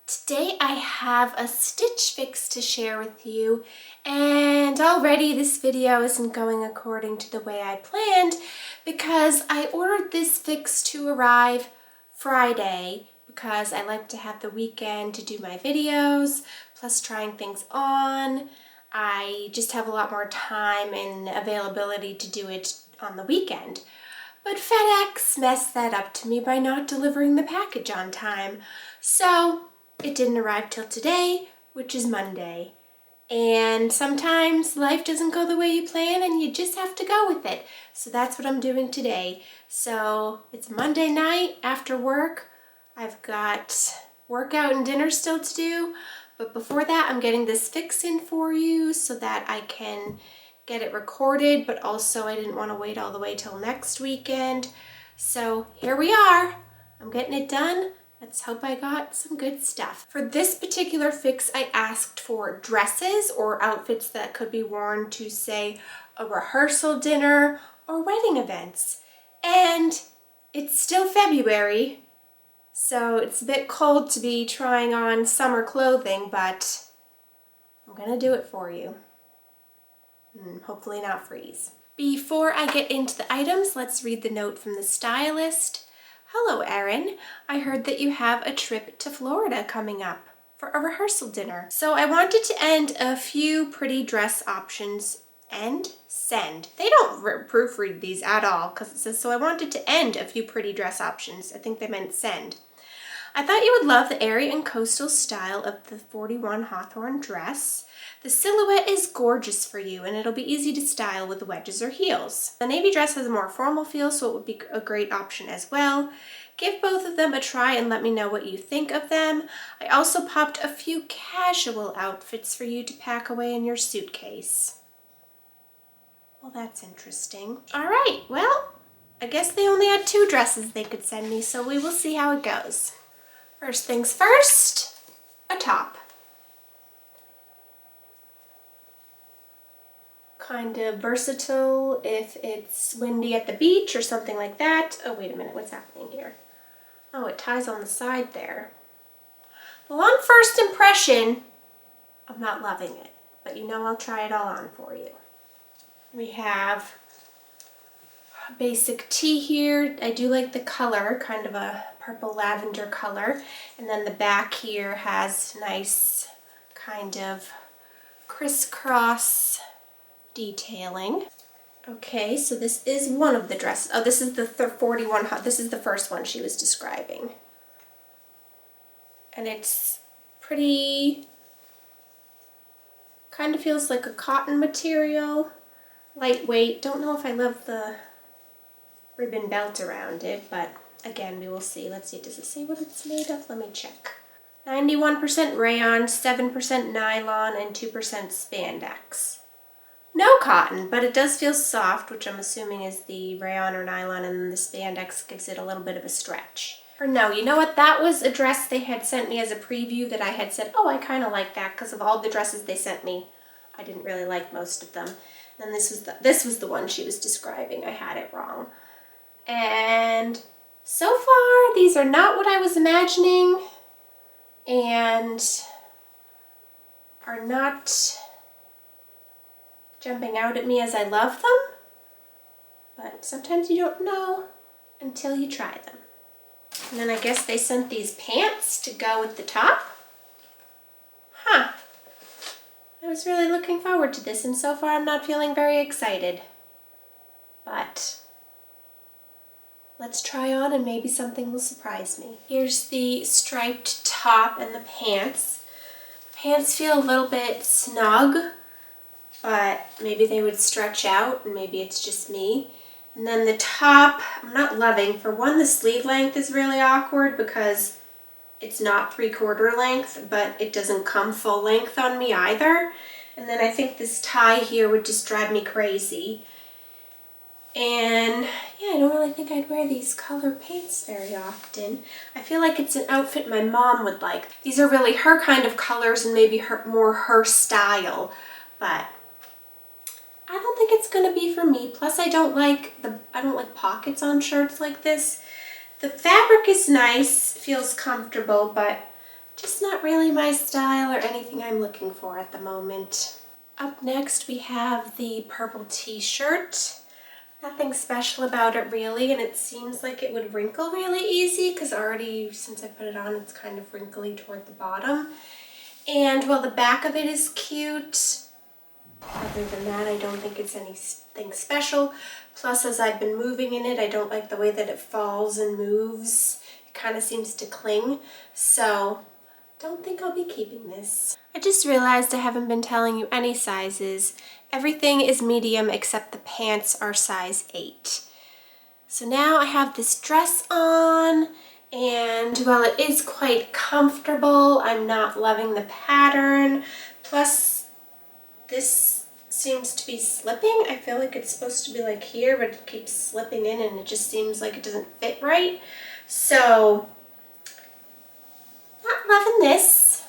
Today I have a stitch fix to share with you, and already this video isn't going according to the way I planned because I ordered this fix to arrive Friday because I like to have the weekend to do my videos, plus trying things on. I just have a lot more time and availability to do it on the weekend. But FedEx messed that up to me by not delivering the package on time. So it didn't arrive till today, which is Monday. And sometimes life doesn't go the way you plan and you just have to go with it. So that's what I'm doing today. So it's Monday night after work. I've got workout and dinner still to do. But before that, I'm getting this fix in for you so that I can get it recorded, but also I didn't want to wait all the way till next weekend. So here we are. I'm getting it done. Let's hope I got some good stuff. For this particular fix, I asked for dresses or outfits that could be worn to, say, a rehearsal dinner or wedding events. And it's still February, so it's a bit cold to be trying on summer clothing, but I'm gonna do it for you. Hopefully not freeze. Before I get into the items, let's read the note from the stylist. Hello, Erin. I heard that you have a trip to Florida coming up for a rehearsal dinner. So I wanted to end a few pretty dress options and send. They don't proofread these at all because it says, so I wanted to end a few pretty dress options. I think they meant send. I thought you would love the airy and coastal style of the 41 Hawthorn dress. The silhouette is gorgeous for you and it'll be easy to style with wedges or heels. The navy dress has a more formal feel, so it would be a great option as well. Give both of them a try and let me know what you think of them. I also popped a few casual outfits for you to pack away in your suitcase. Well, that's interesting. All right, well, I guess they only had 2 dresses they could send me, so we will see how it goes. First things first, a top. Kind of versatile if it's windy at the beach or something like that. Oh, wait a minute, what's happening here? Oh, it ties on the side there. Well, on first impression, I'm not loving it, but you know I'll try it all on for you. We have a basic tee here. I do like the color, kind of a purple lavender color. And then the back here has nice kind of crisscross detailing. Okay, so this is one of the dresses. Oh, this is the 41. This is the first one she was describing. And it's pretty, kind of feels like a cotton material, lightweight. Don't know if I love the ribbon belt around it, but again, we will see. Let's see, does it say what it's made of? Let me check. 91% rayon, 7% nylon, and 2% spandex. No cotton, but it does feel soft, which I'm assuming is the rayon or nylon, and then the spandex gives it a little bit of a stretch. Or no, you know what? That was a dress they had sent me as a preview that I had said, oh, I kind of like that because of all the dresses they sent me. I didn't really like most of them. And this was the one she was describing. I had it wrong. And so far, these are not what I was imagining and are not jumping out at me as I love them, but sometimes you don't know until you try them. And then I guess they sent these pants to go with the top. Huh. I was really looking forward to this, and so far I'm not feeling very excited. But let's try on and maybe something will surprise me. Here's the striped top and the pants. Pants feel a little bit snug, but maybe they would stretch out and maybe it's just me. And then the top, I'm not loving. For one, the sleeve length is really awkward because it's not 3/4 length, but it doesn't come full length on me either. And then I think this tie here would just drive me crazy. And yeah, I don't really think I'd wear these color pants very often. I feel like it's an outfit my mom would like. These are really her kind of colors and maybe more her style, but I don't think it's gonna be for me. Plus I don't like pockets on shirts like this. The fabric is nice, feels comfortable, but just not not really my style or anything I'm looking for at the moment. Up next we have the purple t-shirt. Nothing special about it really, and it seems like it would wrinkle really easy because already since I put it on it's kind of wrinkly toward the bottom. And while the back of it is cute, other than that I don't think it's anything special. Plus, as I've been moving in it, I don't like the way that it falls and moves. It kind of seems to cling, so don't think I'll be keeping this. I just realized I haven't been telling you any sizes. Everything is medium except the pants are size 8. So now I have this dress on, and while it is quite comfortable, I'm not loving the pattern. Plus, this seems to be slipping. I feel like it's supposed to be like here, but it keeps slipping in and it just seems like it doesn't fit right. So, not loving this.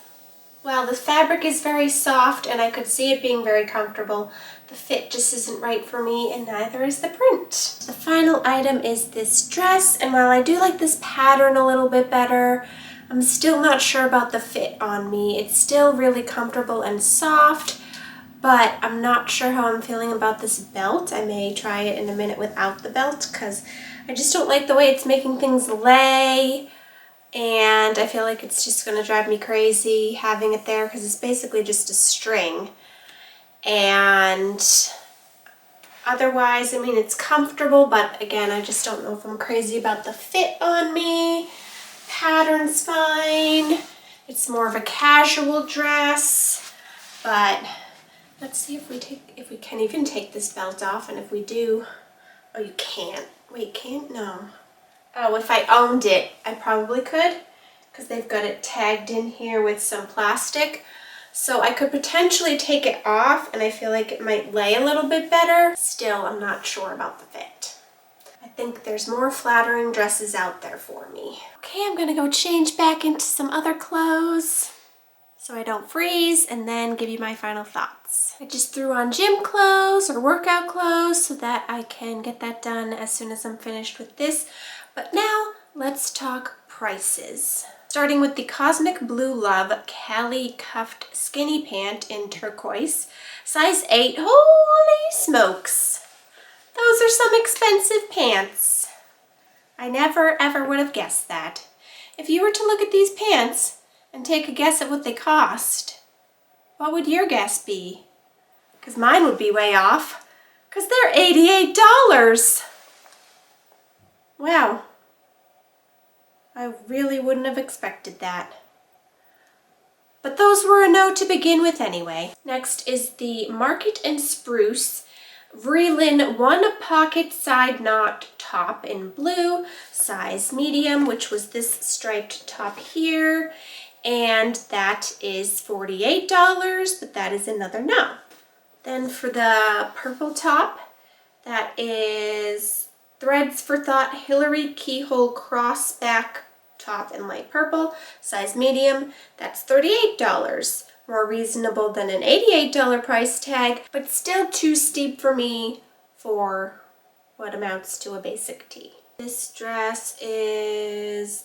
While the fabric is very soft and I could see it being very comfortable, the fit just isn't right for me, and neither is the print. The final item is this dress, and while I do like this pattern a little bit better, I'm still not sure about the fit on me. It's still really comfortable and soft, but I'm not sure how I'm feeling about this belt. I may try it in a minute without the belt because I just don't like the way it's making things lay. And I feel like it's just going to drive me crazy having it there because it's basically just a string. And otherwise, I mean, it's comfortable, but again, I just don't know if I'm crazy about the fit on me. Pattern's fine. It's more of a casual dress, but let's see if we can even take this belt off, and if we do, oh, you can't. Wait, can't? No. Oh, if I owned it, I probably could, because they've got it tagged in here with some plastic. So I could potentially take it off, and I feel like it might lay a little bit better. Still, I'm not sure about the fit. I think there's more flattering dresses out there for me. Okay, I'm gonna go change back into some other clothes so I don't freeze, and then give you my final thoughts. I just threw on gym clothes or workout clothes so that I can get that done as soon as I'm finished with this. But now, let's talk prices. Starting with the Cosmic Blue Love Cali Cuffed Skinny Pant in turquoise, size 8. Holy smokes! Those are some expensive pants. I never ever would have guessed that. If you were to look at these pants and take a guess at what they cost, what would your guess be? Because mine would be way off, because they're $88. Wow. I really wouldn't have expected that. But those were a no to begin with anyway. Next is the Market and Spruce Vreeland One Pocket Side Knot Top in blue, size medium, which was this striped top here. And that is $48, but that is another no. Then for the purple top, that is Threads for Thought Hillary Keyhole Crossback top in light purple, size medium. That's $38. More reasonable than an $88 price tag, but still too steep for me for what amounts to a basic tee. This dress is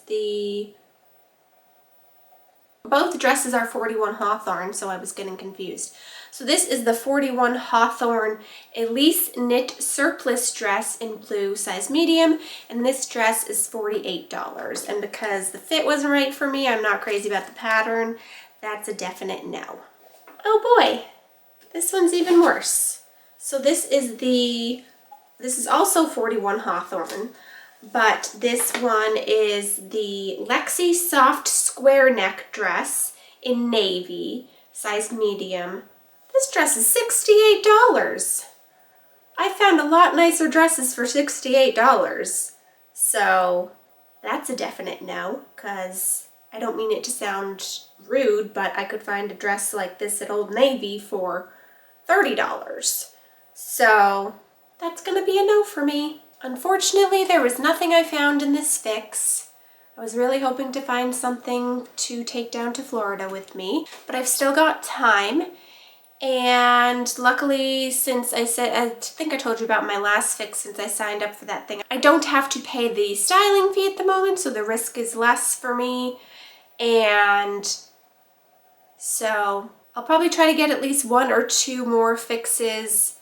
both dresses are 41 Hawthorn, so I was getting confused. So this is the 41 Hawthorn Elise Knit Surplus dress in blue, size medium, and this dress is $48. And because the fit wasn't right for me, I'm not crazy about the pattern, that's a definite no. Oh boy, this one's even worse. So this is also 41 Hawthorn, but this one is the Lexi Soft Square Neck dress in navy, size medium. This dress is $68. I found a lot nicer dresses for $68. So that's a definite no, because I don't mean it to sound rude, but I could find a dress like this at Old Navy for $30. So that's gonna be a no for me. Unfortunately, there was nothing I found in this fix. I was really hoping to find something to take down to Florida with me, but I've still got time. And luckily, since I think I told you about my last fix since I signed up for that thing, I don't have to pay the styling fee at the moment, so the risk is less for me. And So I'll probably try to get at least 1 or 2 more fixes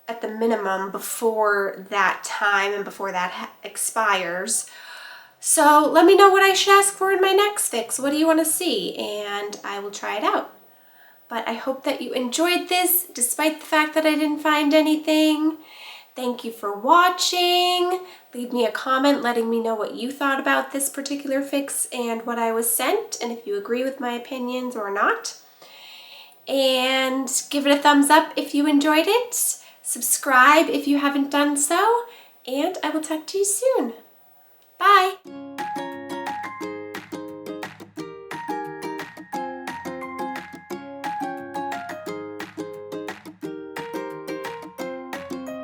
at the minimum before that time and before that expires. So let me know what I should ask for in my next fix. What do you want to see? And I will try it out. But I hope that you enjoyed this despite the fact that I didn't find anything. Thank you for watching. Leave me a comment letting me know what you thought about this particular fix and what I was sent, and if you agree with my opinions or not. And give it a thumbs up if you enjoyed it. Subscribe if you haven't done so, and I will talk to you soon. Bye.